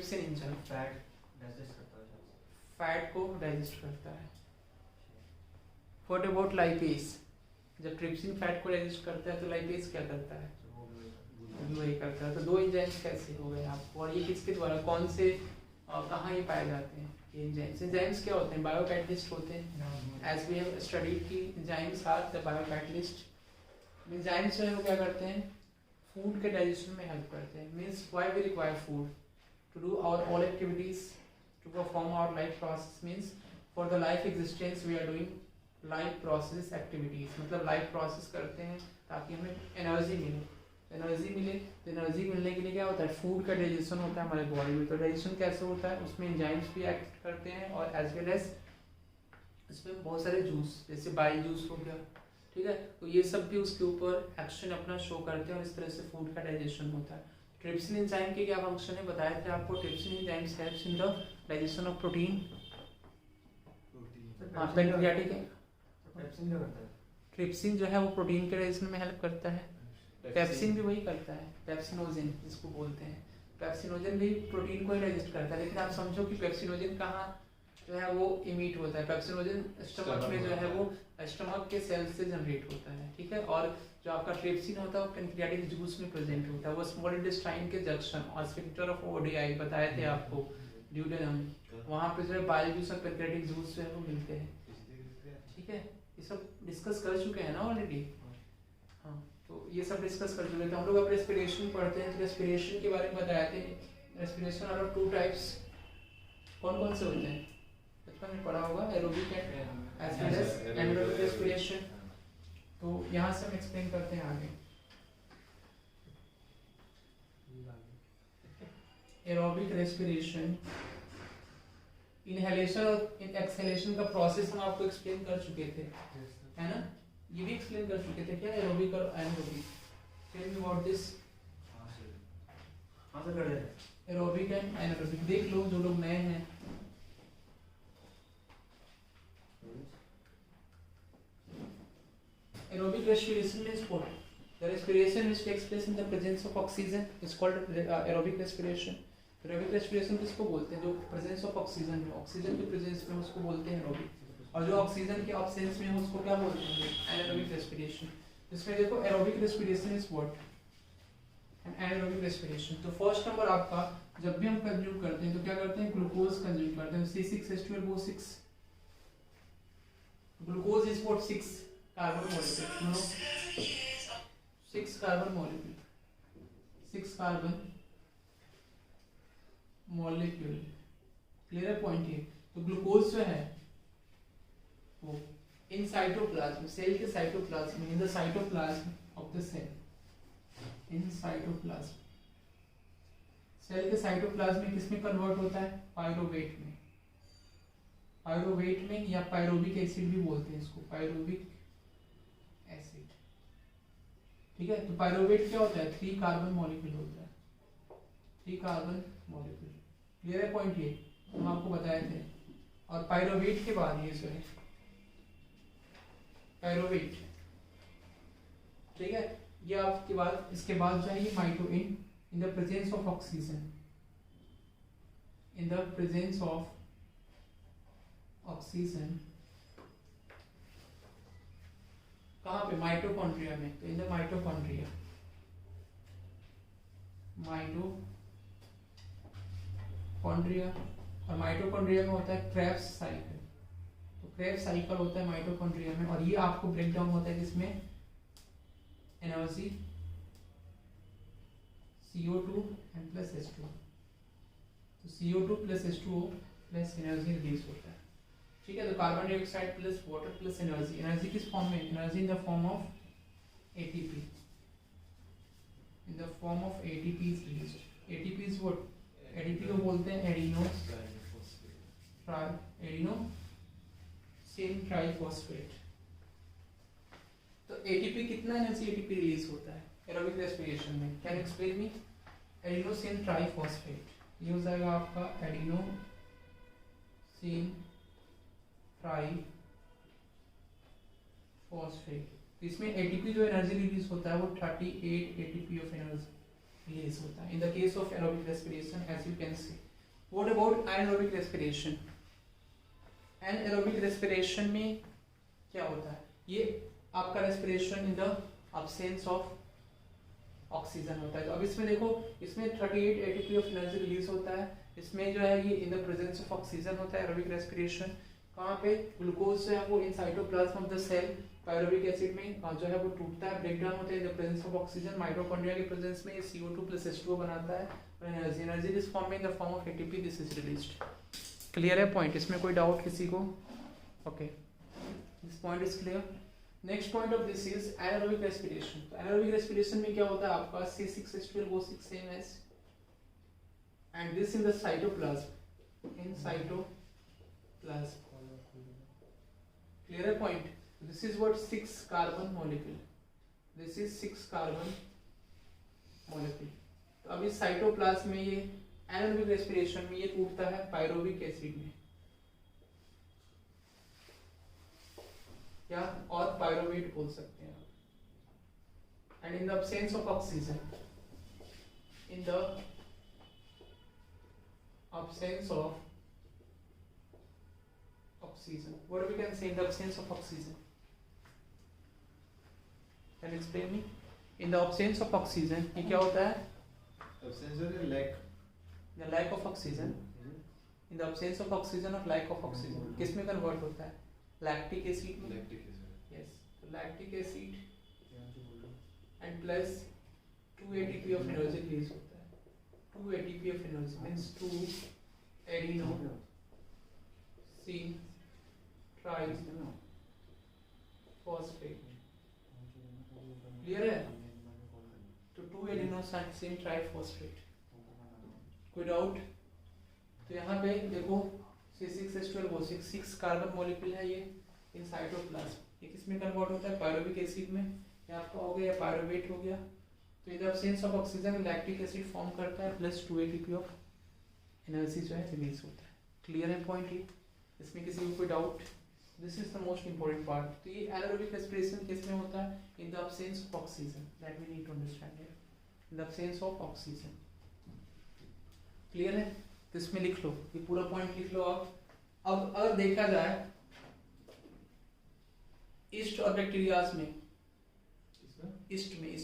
Trypsin enzyme fat digest करता है, fat को डाइजेस्ट करता है। What about lipase? जब ट्रिप्सिन फैट को डाइजेस्ट करता है तो लाइपेज क्या करता है? वही करता है। तो दो एंजाइम्स कैसे हो गए आपको, और ये किसके द्वारा, कौन से कहाँ ये पाए जाते हैं ये एंजाइम्स? एंजाइम्स क्या होते हैं? बायोकैटलिस्ट होते हैं। एज वी हैव स्टडीड की enzymes are the biocatalyst. Enzymes जो है वो क्या करते हैं? फूड के डाइजेशन में हेल्प करते हैं। Means why we require food to do our all activities, to perform our life process. Means for the life existence we are doing life process activities, मतलब लाइफ प्रोसेस करते हैं ताकि हमें energy मिले। Energy मिले तो एनर्जी मिलने के लिए क्या होता है? फूड का डाइजेशन होता है हमारे बॉडी में। तो डाइजेशन कैसे होता है? उसमें एंजाइम्स भी एक्ट करते हैं, और एज वेल एज इसमें बहुत सारे जूस, जैसे बाइल जूस हो गया, ठीक है, तो ये सब भी उसके ऊपर एक्शन अपना शो करते हैं, और इस तरह से फूड का डाइजेशन होता है। ट्रिप्सिन एंजाइम के क्या फंक्शन है बताए थे आपको? Trypsin enzymes helps in the digestion of protein. Pancreatic है। ट्रिप्सिन क्या करता है? ट्रिप्सिन जो है वो प्रोटीन के डाइजेशन में हेल्प करता है। पेप्सिन भी वही करता है, पेप्सिनोजन जिसको बोलते हैं। पेप्सिनोजन भी प्रोटीन को ही डाइजेस्ट करता है, लेकिन आप समझो कि पेप्सिनोजन कहाँ जो है वो इमिट होता है। पेप्सिनोजन स्टमक में जो है वो स्टमक के सेल से जनरेट होता है, ठीक है। और जो आपका ट्रिप्सिन होता है वो पैंक्रियाटिक जूस में प्रेजेंट होता है। वो स्मॉल इंटेस्टाइन के जंक्शन और स्फिंक्टर ऑफ ओडियाई बताए थे आपको, ड्यूडेनम, वहाँ पे जो है बाइल जूस और पैंक्रियाटिक जूस जो है वो मिलते हैं, ठीक है। ये सब डिस्कस कर चुके हैं ना ऑलरेडी। हाँ, तो ये सब डिस्कस कर चुके थे हम लोग। अब रेस्पिरेशन पढ़ते हैं, तो रेस्पिरेशन के बारे में बताए थे। Respiration are of 2 types. कौन कौन से होते हैं? बचपन में पढ़ा होगा, aerobic and as well as anaerobic respiration. तो यहाँ से हम एक्सप्लेन करते हैं आगे। एरोबिक रेस्पिरेशन, इनहेलेशन और एक्सहेलेशन का प्रोसेस हम आपको एक्सप्लेन कर चुके थे, है ना। ये भी एक्सप्लेन कर चुके थे क्या, एरोबिक और anaerobic? Tell me about this. हाँ सर, कर देते हैं। एरोबिक एंड एनारोबिक देख लो जो लोग नए हैं। Aerobic respiration means what? The respiration which takes place in the presence of oxygen is called aerobic respiration. Aerobic respiration किसको बोलते हैं? जो presence of oxygen है, ऑक्सीजन के presence में उसको बोलते हैं aerobic, और जो ऑक्सीजन के absence में है उसको क्या बोलते हैं? anaerobic respiration. इसमें देखो aerobic respiration is what? An anaerobic respiration. तो फर्स्ट नंबर आपका, जब भी हम कंज्यूम करते हैं तो क्या करते हैं? ग्लूकोज कंज्यूम करते हैं। C6H12O6, glucose is what? 6 carbon molecule, 6 carbon molecule, 6 carbon molecule. Clear है पॉइंट ये? तो ग्लूकोज जो है वो इन साइटोप्लाज्म, सेल के cytoplasm, in the cytoplasm of the cell, in cytoplasm, cell के साइटोप्लाज्म में किसमें कन्वर्ट होता है? पायरोवेट में। पायरोवेट में, या पायरोबिक एसिड भी बोलते हैं इसको, पायरोबिक एसिड, ठीक है। तो पायरोवेट क्या होता है? 3 कार्बन मॉलिक्यूल होता है, 3 कार्बन मॉलिक्यूल। क्लियर है पॉइंट ये? हम आपको बताए थे। और पायरोवेट के बाद ये जो है पायरोवेट, ठीक है, ये आपके बाद, इसके बाद जो है ये माइटोइन, in the presence of oxygen, in the presence of oxygen, कहाँ पे? माइटोकॉन्ड्रिया में। तो इन द माइटोकॉन्ड्रिया, माइटोकॉन्ड्रिया, और माइटोकॉन्ड्रिया में होता है क्रेब्स साइकिल। तो क्रेब्स साइकिल होता है माइटोकॉन्ड्रिया में, और ये आपको ब्रेक डाउन होता है किसमें? Energy CO2 and plus H2। तो CO2 plus H2O plus energy release होता है, ठीक है। तो carbon dioxide plus water plus energy, energy किस फॉर्म में? Energy in the form of ATP, in the form of ATP is released. ATP is what? ATP को बोलते हैं एडिनोसिन ट्राइफॉस्फेट। तो ATP कितना एनर्जी ATP रिलीज होता है aerobic respiration में? Can explain me? Adenosine triphosphate, ये हो जाएगा आपका एडिनोसिन ट्राइफॉस्फेट। तो इसमें ATP जो एनर्जी रिलीज होता है वो 38 ATP ऑफ एनर्जी रिलीज होता है in the case of aerobic respiration, as you can see. What about anaerobic respiration? Anaerobic respiration में क्या होता है? ये आपका respiration in the absence of oxygen होता है। तो अब इसमें देखो, इसमें 38 ATP ऑफ एनर्जी रिलीज होता है, इसमें जो है ये इन द प्रेजेंस ऑफ ऑक्सीजन होता है एरोबिक रेस्पिरेशन। कहाँ पे? ग्लूकोज जो है वो in cytoplasm of the cell pyruvic acid में जो है वो टूटता है, ब्रेक डाउन होता है in the presence of oxygen. Mitochondria के प्रेजेंस में ये CO2 प्लस H2O बनाता है और energy is form in the form of ATP, this is released. Clear है पॉइंट? इसमें कोई डाउट किसी को? Okay, this point is clear. Next point of this is anaerobic respiration. तो एनारोबिक रेस्पिरेशन में क्या होता है आपका? C6H12O6 same as and this in the cytoplasm, in cytoplasm. Clear है point? This is what 6 carbon molecule, this is 6 carbon molecule. तो अभी cytoplasm में ये एनारोबिक रेस्पिरेशन में ये टूटता है पायरुविक एसिड में, या और पायरुवेट बोल सकते हैं आप। And in the absence of oxygen, in the absence of oxygen, what we can say in the absence of oxygen? Can you explain me? In the absence of oxygen, ये क्या होता है? Absence or lack? The lack of oxygen. In the absence of oxygen or lack of oxygen, किस में convert होता है? Lactic acid में। Lactic acid. Yes, तो lactic acid and plus 2 ATP of energy release होता है। 2 ATP of energy means 2 adeno C triphosphate। Clear है? तो 2 adenosine triphosphate। कोई डाउट? तो यहाँ पे देखो C6H12O6 6 कार्बन मॉलिक्यूल है ये इन साइटोप्लाज्म। ये किसमें कन्वर्ट होता है? पायरुविक एसिड में। ये आपका हो गया पायरुवेट हो गया। तो in the absence of oxygen lactic acid form करता है प्लस 2 ATP ऑफ एनर्जी जो है रिलीज होता है। क्लियर है पॉइंट ये? इसमें किसी को कोई doubt? This is the most important part. तो ये एनारोबिक रेस्पिरेशन किसमें होता है? In the absence of oxygen, that we need to understand here, in the absence of oxygen. Clear है? तो इसमें लिख लो, ये पूरा पॉइंट लिख लो आप। अब अगर देखा जाए ईस्ट और बैक्टीरियाज में, ईस्ट में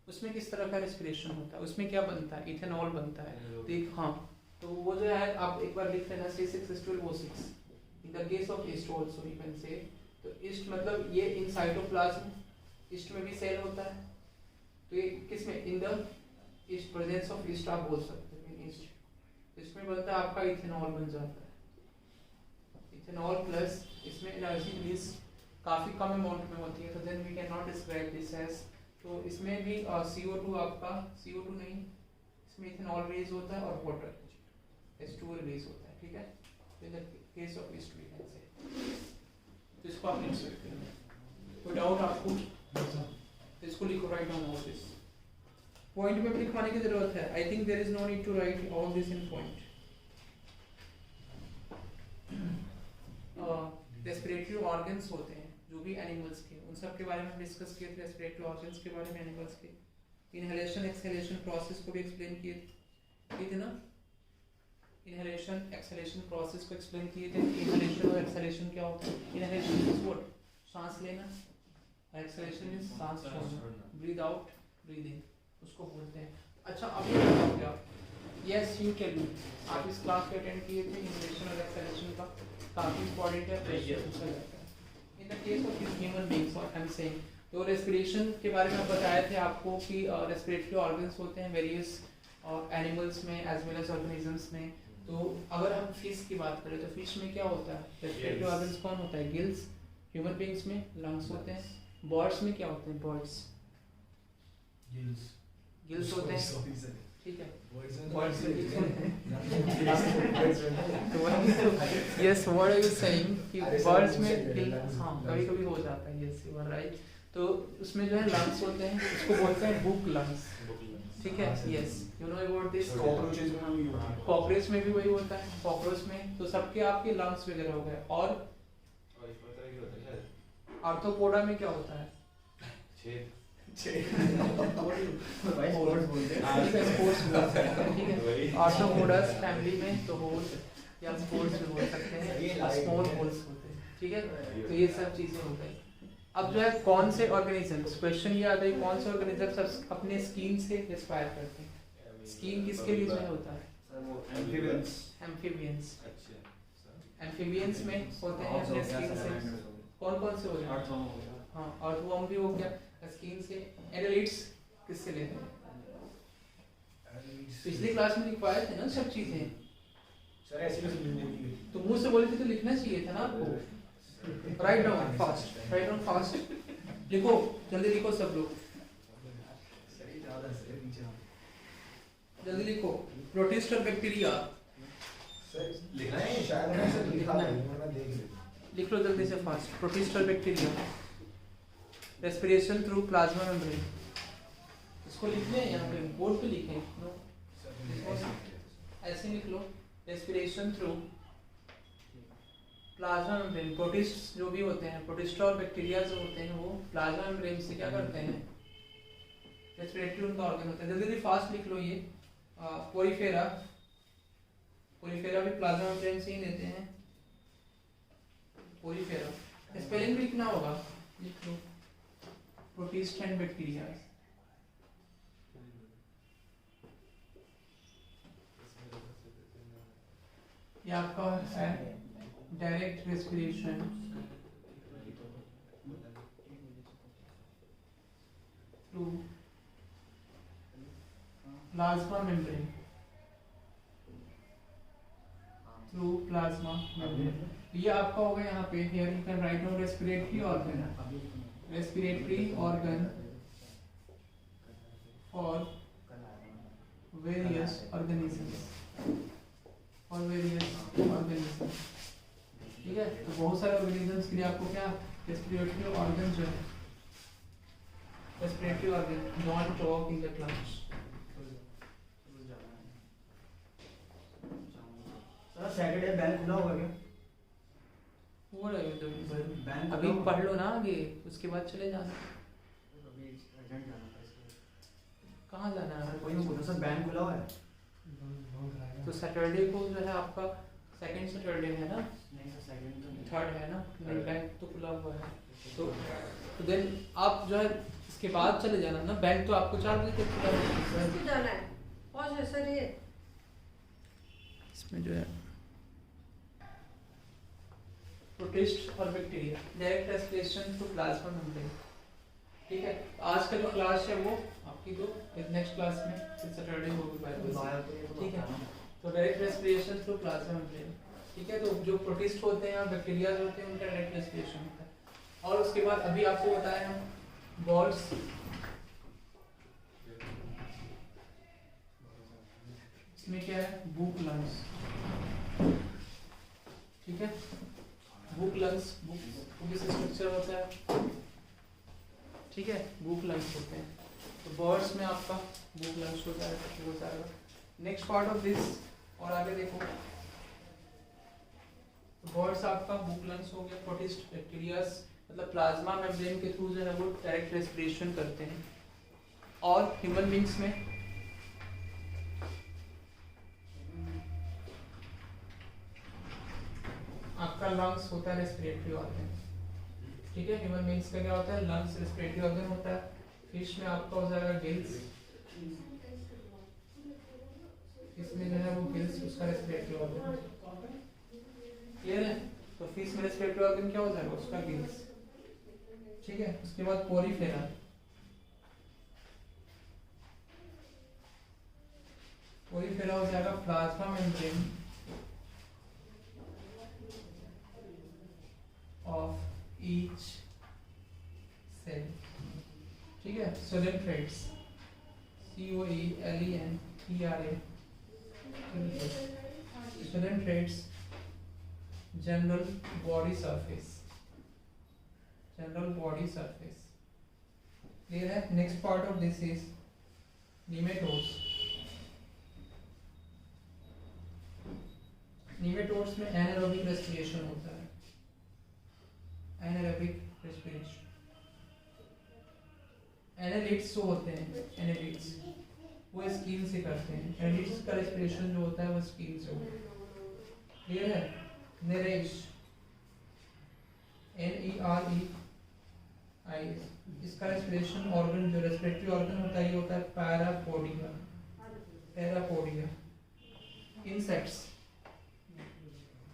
उसमें किस तरह का रेस्पिरेशन होता है? उसमें क्या बनता है? इथेनॉल बनता है। देख हाँ, तो वो जो है आप एक बार लिख लेना C6H12O6 in the case of east also you can say. तो ईस्ट मतलब ये इन साइटोप्लाज्म, ईस्ट में भी सेल होता है। तो ये किस में? In the east, presence of east आप बोल सकते हो, इन ईस्ट। इसमें बनता है आपका इथेनॉल बन जाता है। इथेनॉल प्लस इसमें एनर्जी रिलीज काफी कम अमाउंट में होती है, तो then we can not describe this as. तो इसमें भी CO2 आपका, CO2 नहीं, इसमें इथेनॉल रिलीज होता है और वाटर H2O रिलीज होता है। ठीक है? In the case of yeast we can say. तो इसको आप लिख सकते हैं। कोई डाउट आपको? तो इसको लिखो, write down all this. Point में लिखवाने की जरूरत है। I think there is no need to write all this in point. Respiratory organs होते हैं जो भी एनिमल्स के, उन सब के बारे में डिस्कस किए थे। रेस्पिरेटरी ऑर्गन्स के बारे में एनिमल्स के, इनहेलेशन एक्सहेलेशन प्रोसेस को भी एक्सप्लेन किए थे ना। इनहेलेशन एक्सहेलेशन प्रोसेस को एक्सप्लेन किए थे। इनहेलेशन और एक्सहेलेशन क्या होता है? Inhalation is what? सांस लेना, और एक्सहेलेशन इज सांस छोड़ना, ब्रीथ आउट ब्रीथ इन, उसको बोलते हैं। अच्छा अब ये बताओ क्या? यस यू टेल मी, आप इस क्लास को अटेंड किए थे इनहेलेशन और एक्सहेलेशन का? काफी इंपॉर्टेंट है, प्रेशर पूछा जाता है in the case of human beings. और आई एम सेइंग, तो रेस्पिरेशन के बारे में बताए थे आपको कि रेस्पिरेटरी ऑर्गन्स होते हैं वेरियस एनिमल्स में एज वेल एज ऑर्गेनिजम्स में। तो अगर हम फिश की बात करें तो फिश में क्या होता है? रेस्पिरेटरी ऑर्गन्स कौन होता है? गिल्स। ह्यूमन बीइंग्स में लंग्स होते हैं। बर्ड्स में क्या होते हैं? बर्ड्स गिल्स होते हैं। ठीक है, बर्ड्स में गिल्स होते हैं। Yes, what are you saying कि बर्ड्स में गिल, हाँ कभी कभी हो जाता है। Yes you are right. तो उसमें जो है लंग्स होते हैं, उसको बोलते हैं बुक लंग्स। ठीक है? Yes, you know about this. Cockroach में भी वही होता है। कॉकरोच में तो सबके आपके लंग्स वगैरह हो गए। और आर्थ्रोपोडा में क्या होता है? भाई स्पोर्ट्स बोलते हैं। स्पोर्ट्स बोल सकते हैं, ठीक है। आर्थ्रोपोडस फैमिली में तो होल या स्पोर्ट्स भी बोल सकते हैं, स्मॉल होल्स होते हैं, ठीक है। तो ये सब चीजें हो गई। अब जो है कौन से ऑर्गेनिजम्स, क्वेश्चन ये आता है कौन से ऑर्गेनिजम्स अपने स्किन से रेस्पायर करते हैं। स्किन किसके लिए जो है होता है? सर वो एम्फीबियंस। एम्फीबियंस। एम्फीबियंस में होते हैं अपने स्किन से। कौन कौन से हो गए? अर्थवर्म हो गया। हाँ, अर्थवर्म भी हो गया स्किन से। एनालिट्स किससे लेते हैं? पिछली क्लास में लिखवाए थे ना सब चीजें, सर ऐसे कैसे बोलिए? तो मुंह से बोले थे तो लिखना चाहिए था ना आपको। Write down fast, write down fast, लिखो जल्दी लिखो सब लोग, सही ज्यादा सर नीचे जल्दी लिखो। प्रोटिस्ट और बैक्टीरिया सर लिखना है शायद मैंने सर लिखा है, मैंने देख लिया। लिख लो जल्दी से फास्ट। प्रोटिस्ट और bacteria, respiration through plasma membrane. इसको लिखने हैं यहाँ पे, बोर्ड पे लिखें। नो, ऐसे लिख लो, respiration through plasma membrane. Protist जो भी होते हैं, प्रोटिस्टा और बैक्टीरिया जो होते हैं वो प्लाज्मा मेम्ब्रेन से क्या करते हैं? रेस्पिरेटरी उनका ऑर्गन होता है। जल्दी जल्दी फास्ट लिख लो ये। पोरीफेरा, पोरीफेरा भी प्लाज्मा मेम्ब्रेन से ही लेते हैं। पोरीफेरा स्पेलिंग भी लिखना होगा, लिख लो। Protist and bacteria. ये आपका है direct respiration through plasma membrane, through plasma membrane. ये आपका हो गया यहाँ पे। Here you can write down respiratory organ, respiratory organ for various organisms, और वेरियस ऑर्गेनिज्म, ठीक है। तो बहुत सारे ऑर्गेनिजम्स के लिए आपको क्या रेस्पिरेटरी ऑर्गन जो है, respiratory organ don't talk in the class. Sir Saturday bank खुला होगा क्या? वो रहेगा जब बैंक अभी पढ़ लो ना आगे, उसके बाद चले जाना। अभी अर्जेंट जाना था इसलिए। कहाँ जाना है? कोई नहीं बोला सर बैंक खुला हुआ है। तो सैटरडे को जो है आपका सेकंड सैटरडे है ना, नहीं सर सेकंड तो नहीं। थर्ड है ना, नहीं बैंक तो खुला हुआ है। तो देन आप जो है इसके बाद चले जाना ना। बैंक तो आपको 4 बजे तक खुला है। किसको जाना है? कौन है सर ये? इसमें जो है प्रोटिस्ट और bacteria, direct respiration to plasma membrane, ठीक है। आज का जो क्लास है वो आपकी तो नेक्स्ट क्लास में फिर सैटरडे होगी बाय द वे, ठीक है। तो direct respiration through plasma membrane, ठीक है। तो जो प्रोटिस्ट होते हैं और बैक्टीरिया होते हैं उनका डायरेक्ट रेस्पिरेशन होता है। और उसके बाद अभी आपको बताया हम बॉल्स, इसमें क्या है? बुक लंग्स, ठीक है। बुक लंग्स, बुक किस स्ट्रक्चर होता है, ठीक है। बुक लंग्स होते हैं। तो बर्ड्स में आपका बुक लंग्स होता है, हो जाएगा। नेक्स्ट पार्ट ऑफ दिस, और आगे देखो। तो बर्ड्स आपका बुक लंग्स हो गया। प्रोटिस्ट बैक्टीरियाज मतलब प्लाज्मा मेम्ब्रेन के थ्रू जो है वो डायरेक्ट रेस्पिरेशन करते हैं। और ह्यूमन बींग्स में आपका लंग्स होता है रेस्पिरेटरी ऑर्गन, ठीक है। ह्यूमन बींग्स का क्या होता है? लंग्स रेस्पिरेटरी ऑर्गन होता है। फिश में आपका हो जाएगा गिल्स, इसमें जो है वो गिल्स उसका रेस्पिरेटरी ऑर्गन, क्लियर है। तो फिश में रेस्पिरेटरी ऑर्गन क्या हो जाएगा? उसका गिल्स, ठीक है। उसके बाद पोरीफेरा, पोरीफेरा हो जाएगा plasma membrane of each cell, ठीक है। Coelenterates, COELENTRA, coelenterates general body surface, general body surface, clear है। Next part of this is nematodes. Nematodes में एनारोबिक रेस्पिरेशन होता है, एनारोबिक रेस्पिरेशन, एनालिट्स जो होते हैं, एनालिट्स वो स्किन से करते हैं। एनालिट्स का रेस्पिरेशन जो होता है वो स्किन से होता है। क्लियर है? नरेश, NEREIS, इसका रेस्पिरेशन ऑर्गन जो रेस्पिरेटरी ऑर्गन होता है ये होता है पैरापोडिया। पैरापोडिया। इंसेक्ट्स,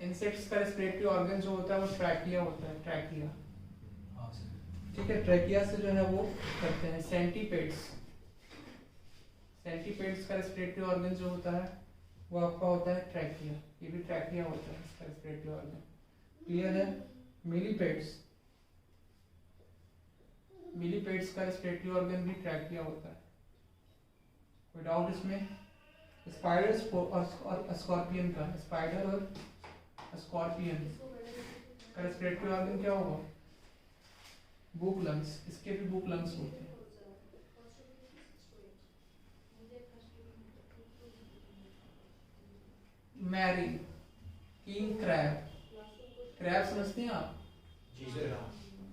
इंसेक्ट्स का रेस्पिरेटरी ऑर्गन जो होता है वो ट्रैकिया होता है। ट्रैकिया, ठीक है, ट्रैकिया से जो है वो करते हैं। सेंटीपेड्स, सेंटीपेड्स का रेस्पिरेटरी ऑर्गन जो होता है वो आपका होता है ट्रैकिया। ये भी ट्रैकिया होता है इसका रेस्पिरेटरी ऑर्गन। क्लियर है? मिलीपेड्स, मिलीपेड्स का रेस्पिरेटरी ऑर्गन भी ट्रैकिया होता है। कोई डाउट इसमें? स्पाइडर्स और स्कॉर्पियन का, स्पाइडर और स्कॉर्पियन का रेस्पिरेटरी ऑर्गन क्या होगा? Book lungs. इसके भी बुक लंग्स होते हैं। मैरी, किंग क्रैब, क्रैब समझते हैं आप?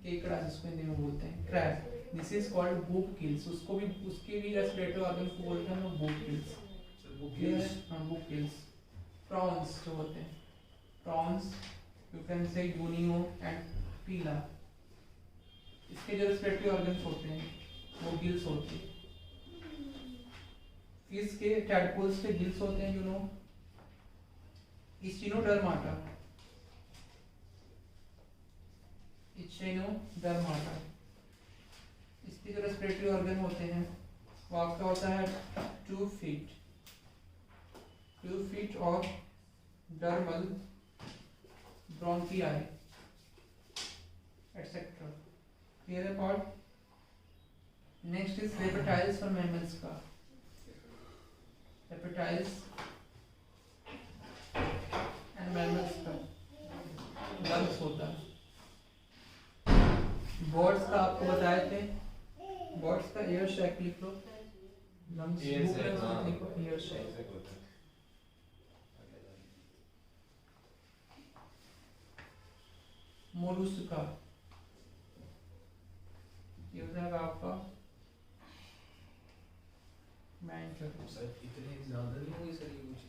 केकड़ा जिसको हिंदी में बोलते हैं, crab. This is called book gills. उसको भी, उसके भी रेस्पिरेटरी ऑर्गन को बोलते हैं बुक गिल्स। हाँ, बुक गिल्स। प्रॉन्स जो होते हैं, prawns you can say Unio and पीला, इसके जो रेस्पिरेटरी ऑर्गन्स होते हैं वो गिल्स होते हैं। फिश के, टैडपोल्स के गिल्स होते हैं, यू नो, इचिनोडर्माटा, इचिनोडर्माटा। इसके जो रेस्पिरेटरी ऑर्गन होते हैं वो आपका होता है 2 फीट, 2 फीट और डर्मल, ब्रोंकियाई एटसेट्रा। क्लियर है पार्ट? नेक्स्ट इज रेप्टाइल्स और मैमल्स का। रेप्टाइल्स एंड मैमल्स का लंग्स होता है। बर्ड्स का आपको बताए थे, बर्ड्स का एयर शैक लिख लो। लंग्स लिखो, एयर शैक। मोलुस्का, ये हो जाएगा आपका मैंटल। सर इतने ज्यादा नहीं हुई सर, ये कुछ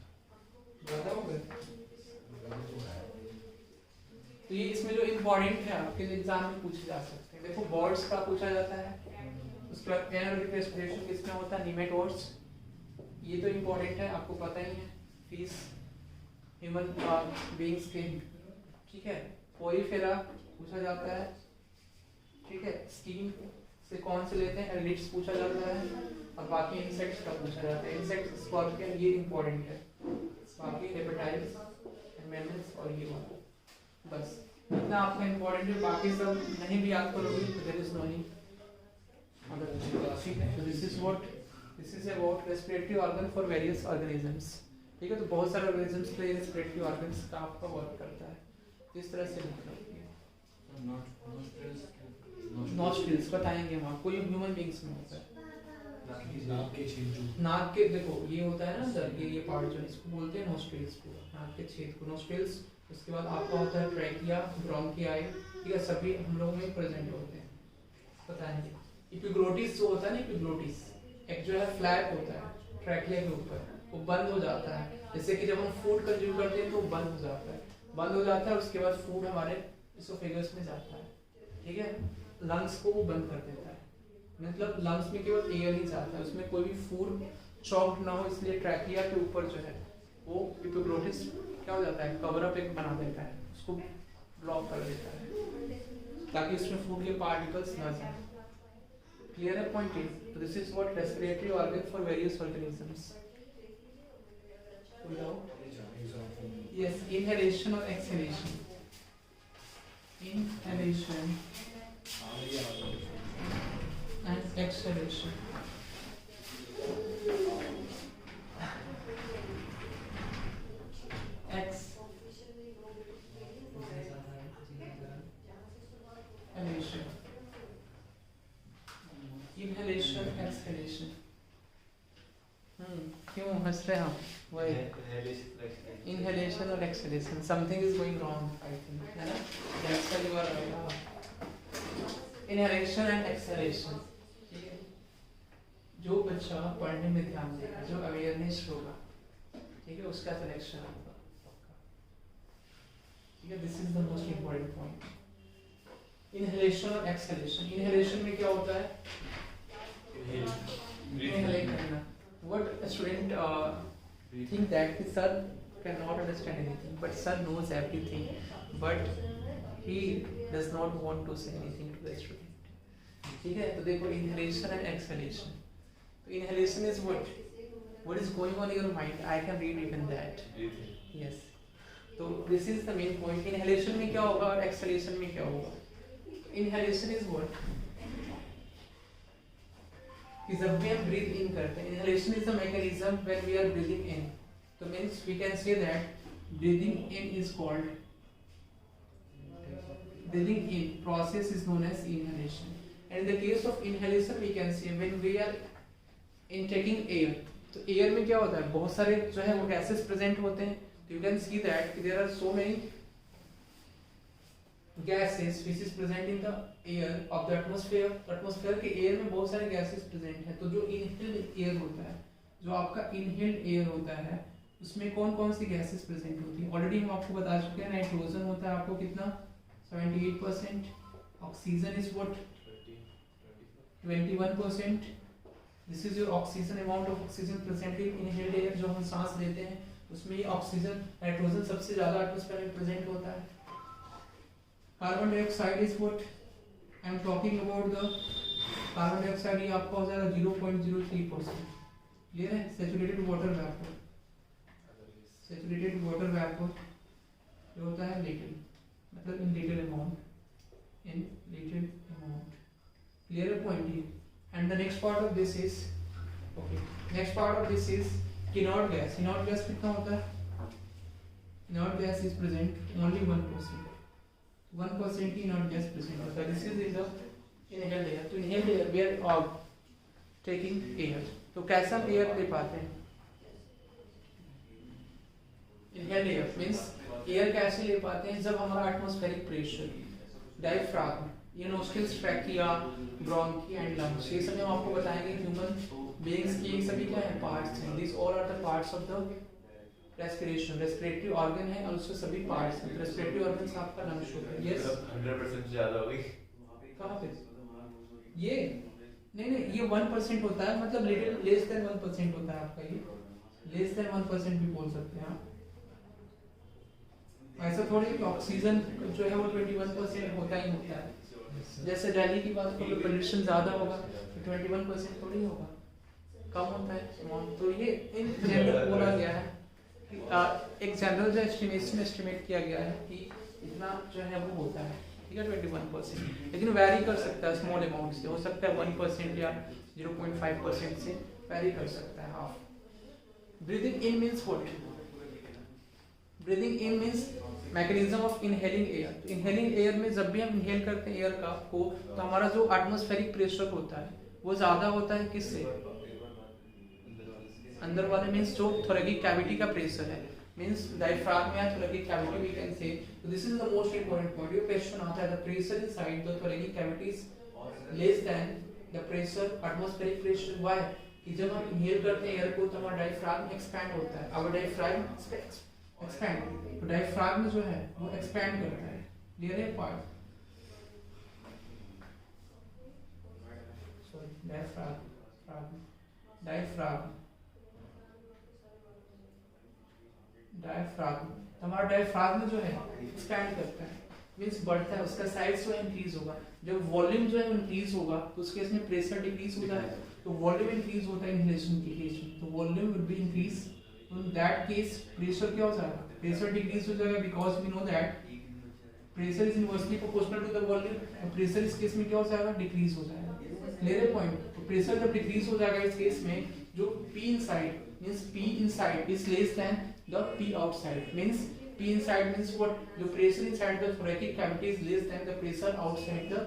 ज्यादा हो गए? तो है। तो ये इसमें जो इम्पोर्टेंट है आपके एग्जाम में पूछे जा सकते हैं। देखो बर्ड्स का पूछा जाता है, उसके बाद एनारोबिक रेस्पिरेशन किसमें होता है? निमेटोड्स। ये तो इम्पोर्टेंट है, आपको पता ही है। फिश, ह्यूमन बीइंग्स के, ठीक है। पोरीफेरा पूछा जाता है, ठीक है। स्कीम से कौन से लेते हैं? एलिट्स पूछा जाता है। और बाकी इंसेक्ट्स का पूछा जाता है। इंसेक्ट्स, स्कॉर्पियन, ये इम्पोर्टेंट है। बाकी रेप्टाइल्स, मैमल्स और ये वाला, बस इतना आपका इम्पोर्टेंट है। बाकी सब नहीं भी याद करोगे तो देयर इज नो नीड। ठीक है, तो this is about respiratory organ for various organisms. ठीक है, तो बहुत सारे ऑर्गेनिजम्स के लिए रेस्पिरेटरी ऑर्गन्स का आपका वर्क करता है। इस तरह से नॉस्ट्रिल्स बताएंगे हम आपको, ये ह्यूमन बीइंग्स में होता है। नाक के छेद जो, नाक के, देखो ये होता है ना सर, ये पार्ट जो इसको बोलते हैं नॉस्ट्रिल्स, पूरा नाक के छेद को नॉस्ट्रिल्स। उसके बाद आपका होता है ट्रैकिया, ब्रोंकियाई, ठीक है, सभी हम लोगों में प्रेजेंट होते हैं। बताएंगे एपिग्लोटिस जो होता है ना, एपिग्लोटिस एक जो है फ्लैप होता है ट्रैकिया के ऊपर, वो बंद हो जाता है। जैसे कि जब हम फूड कंज्यूम करते हैं तो बंद हो जाता है, बंद हो जाता है। उसके बाद फूड हमारे इसोफेगस में जाता है, ठीक है। लंग्स को वो बंद कर देता है, मतलब लंग्स में केवल एयर ही जाता है, उसमें कोई भी फूड चॉक्ड ना हो। इसलिए ट्रैकिया के ऊपर जो है वो एपिग्लोटिस क्या हो जाता है, कवर अप एक बना देता है, उसको ब्लॉक कर देता है ताकि उसमें फूड के पार्टिकल्स ना जाए। क्लियर है पॉइंट? तो this is what respiratory organ for various organisms. Yes, inhalation और exhalation. Inhalation and exhalation. Exhalation. Inhalation, exhalation. क्यों हंस रहे हैं आप? वही inhalation और exhalation. Something is going wrong, I think. है ना? That's why you are right. Inhalation and exhalation. ठीक है? जो बच्चा पढ़ने में ध्यान देगा, जो अवेयरनेस होगा, ठीक है, उसका सिलेक्शन होगा, ठीक है। This is the most important point. Inhalation और एक्सहेलेशन। इनहेलेशन में क्या होता है? इनहेल करना। What student think that the sir cannot understand anything, but sir knows everything, but he does not want to say anything to the student, ठीक है। तो देखो inhalation and exhalation. तो inhalation is what is going on in your mind. I can read even that. Yes. तो this is the main point. Inhalation में क्या होगा और exhalation में क्या होगा? Inhalation is what? कि जब भी हम ब्रीथ इन करते हैं, inhalation is the mechanism when we are breathing in. So means we can say that breathing in is called, breathing in process is known as inhalation. And in the case of inhalation we can say when we are intaking air. तो air में क्या होता है? बहुत सारे जो है वो gases present होते हैं. तो you can see that there are so many gases which is present in the air of the atmosphere. atmosphere के air में बहुत सारे gases present हैं. तो जो inhaled air होता है, जो आपका inhaled air होता है, उसमें कौन कौन सी gases present होती हैं? ऑलरेडी हम आपको बता चुके हैं. नाइट्रोजन होता है आपको कितना? 78%. Oxygen is what? 21%. This is your oxygen, amount of oxygen present in inhaled air, जो हम सांस लेते हैं उसमें ये ऑक्सीजन, नाइट्रोजन सबसे ज्यादा एटमॉस्फेयर में प्रेजेंट होता है. Carbon dioxide is what? I am talking about the carbon dioxide. ये आपका हो जाएगा 0.03%. क्लियर है? Saturated water vapour, saturated water vapour जो होता है लिटिल, मतलब in little amount, in little amount. Clear है पॉइंट ये? And the next part of this is, okay, next part of this is inert gas. Inert gas कितना होता है? Inert gas is present only 1%. 1% he inert gas present होता है. This is in the inhaled air. तो inhaled air we are taking air. तो कैसा air ले पाते हैं? इनहेल्ड एयर मींस एयर कैसे ले पाते हैं? जब हमारा एटमॉस्फेरिक प्रेशर, डायफ्राम, ये nostrils, trachea, bronchi and lungs, ये सब हम आपको बताएंगे. ह्यूमन बीइंग्स की सभी क्या है? पार्ट्स हैं. This all are the parts of the respiration. Respiratory organ है और उसके सभी पार्ट्स हैं. रेस्पिरेटरी ऑर्गन आपका लंग्स होता है. यस, 100% ज्यादा हो गई. कहां पे? ये नहीं, ये 1% होता है, मतलब लिटिल लेस देन 1% होता है आपका. ये लेस देन 1% भी बोल सकते हैं आप. ऐसा थोड़ी कि ऑक्सीजन जो है वो 21% होता ही होता है. जैसे दिल्ली की बात करो, पोल्यूशन ज्यादा होगा तो 21% थोड़ी होगा, कम होता है. तो ये इन जनरल बोला गया है, एक जनरल जो एस्टिमेट किया गया है कि इतना जो है वो होता है, ठीक है, 21%. लेकिन वैरी कर सकता है स्मॉल अमाउंट से. हो सकता है 1% या 0.5% से वैरी कर सकता है, half. Breathing in means what? Breathing in means mechanism of inhaling air. तो इनहेलिंग एयर में जब भी हम इनहेल करते हैं एयर को, तो हमारा जो एटमॉस्फेरिक प्रेशर होता है वो ज्यादा होता है. किससे? अंदर वाले मीन्स जो थोरेकिक कैविटी का प्रेशर है, मीन्स डायफ्राम या thoracic cavity we can say. तो this is the most important point. ये क्वेश्चन आता है, the pressure inside the thoracic cavity is less than the pressure, atmospheric pressure. Why? कि जब हम इनहेल करते हैं एयर को तो हमारा डायफ्राम एक्सपैंड होता है. अवर डायफ्राम एक्सपैंड, तो डायफ्राम जो है वो एक्सपैंड करता है. क्लियर है पार्ट? सॉरी, डायफ्राम हमारा डायफ्राम जो है एक्सपैंड करता है, मींस बढ़ता है. उसका साइज जो है इंक्रीज होगा. जब वॉल्यूम जो है इंक्रीज होगा तो उस केस में प्रेशर डिक्रीज होता है. तो वॉल्यूम इंक्रीज होता है इनहेलेशन के केस में, तो volume will be increase. In that case pressure क्या हो जाएगा? Pressure decrease हो जाएगा, because we know that pressure is inversely proportional to the volume. और pressure इस केस में क्या हो जाएगा? Decrease हो जाएगा. Clear है point? तो pressure जब decrease हो जाएगा इस केस में, जो P inside means P inside is less than the P outside. Means P inside means what? The pressure inside the thoracic cavity is less than the pressure outside the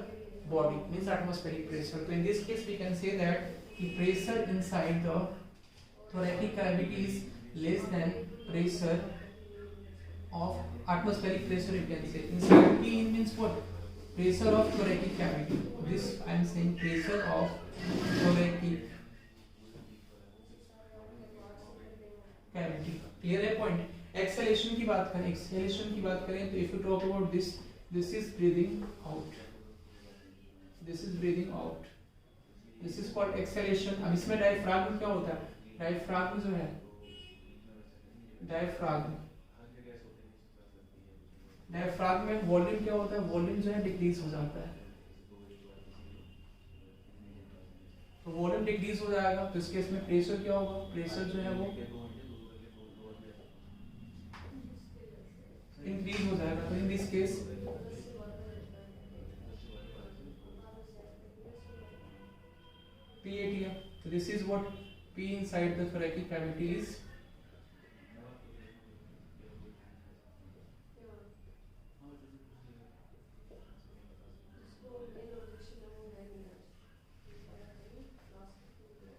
body. Means atmospheric pressure. So in this case we can say that the pressure inside the thoracic cavity is less than pressure of atmospheric pressure, you can say. Inside P in means what? Pressure of thoracic cavity. This I am saying pressure of thoracic clear है point. Exhalation की बात करें, exhalation की बात करें तो if you talk about this is breathing out, this is breathing out, this is called exhalation. अब इसमें डायफ्राग्म क्या होता है, डायफ्राग्म जो है, डायफ्राग्म में वॉल्यूम क्या होता है, वॉल्यूम जो है डिक्रीज हो जाता है, तो वॉल्यूम डिक्रीज हो जाएगा तो इस केस में प्रेशर क्या होगा, प्रेशर जो है वो इंक्रीज हो जाएगा। तो in this case PAT, so this is what P inside the thoracic cavity is.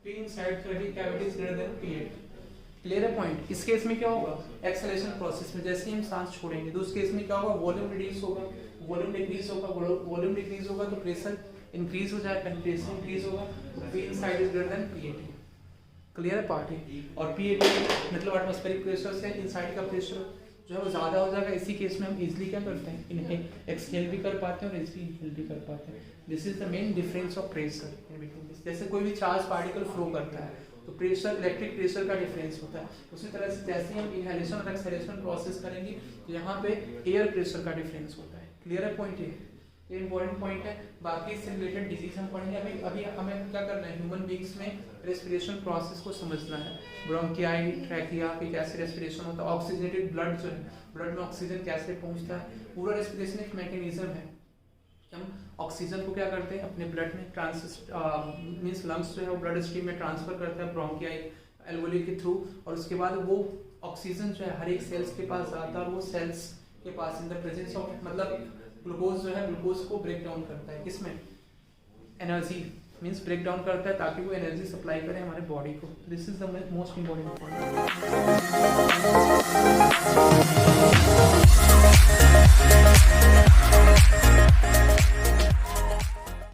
P inside thoracic cavity is greater than PAT. Clear है पॉइंट। इस केस में क्या होगा, एक्सेलेरेशन प्रोसेस में जैसे ही हम सांस छोड़ेंगे तो उस केस में क्या होगा, वॉल्यूम रिड्यूस होगा, वॉल्यूम डिक्रीज होगा, वॉल्यूम डिक्रीज होगा तो प्रेशर इंक्रीज हो जाएगा, प्रेशर इंक्रीज होगा, P inside is greater than PAT। Clear है पार्ट है। और PAT मतलब एटमॉस्फेरिक प्रेशर से इनसाइड का प्रेशर जो है वो ज्यादा हो जाएगा। इसी केस में हम इजीली क्या करते हैं, इनहेल एक्सहेल भी कर पाते हैं और इजीली इनहेल भी कर पाते हैं। This is the main difference of pressure in between this. जैसे कोई भी चार्ज पार्टिकल फ्लो करता है तो प्रेशर, इलेक्ट्रिक प्रेशर का डिफरेंस होता है, उसी तरह से जैसे हम इनहेलेशन और एक्सहेलेशन प्रोसेस करेंगे तो यहाँ पे एयर प्रेशर का डिफरेंस होता है। क्लियर है पॉइंट, ये इंपॉर्टेंट पॉइंट है। बाकी इससे रिलेटेड डिजीज हम पढ़ेंगे। अभी हमें क्या करना है, ह्यूमन बींग्स में रेस्पिरेशन प्रोसेस को समझना है, ब्रोंकियाई, ट्रैकिया पे कैसे रेस्पिरेशन होता है, ऑक्सीजनेटेड ब्लड जो है, ब्लड में ऑक्सीजन कैसे पहुंचता है, पूरा रेस्पिरेशन एक मैकेनिज्म है। हम ऑक्सीजन को क्या करते हैं अपने ब्लड में मींस लंग्स जो है वो ब्लड स्ट्रीम में ट्रांसफर करता है ब्रोंकियाई एल्वोली के थ्रू, और उसके बाद वो ऑक्सीजन जो है हर एक सेल्स के पास आता है और वो सेल्स के पास इन द प्रेजेंस ऑफ मतलब ग्लूकोज जो है, ग्लूकोज को ब्रेक डाउन करता है, किसमें, एनर्जी मींस ब्रेक डाउन करता है ताकि वो एनर्जी सप्लाई करे हमारे बॉडी को। This is the most important point.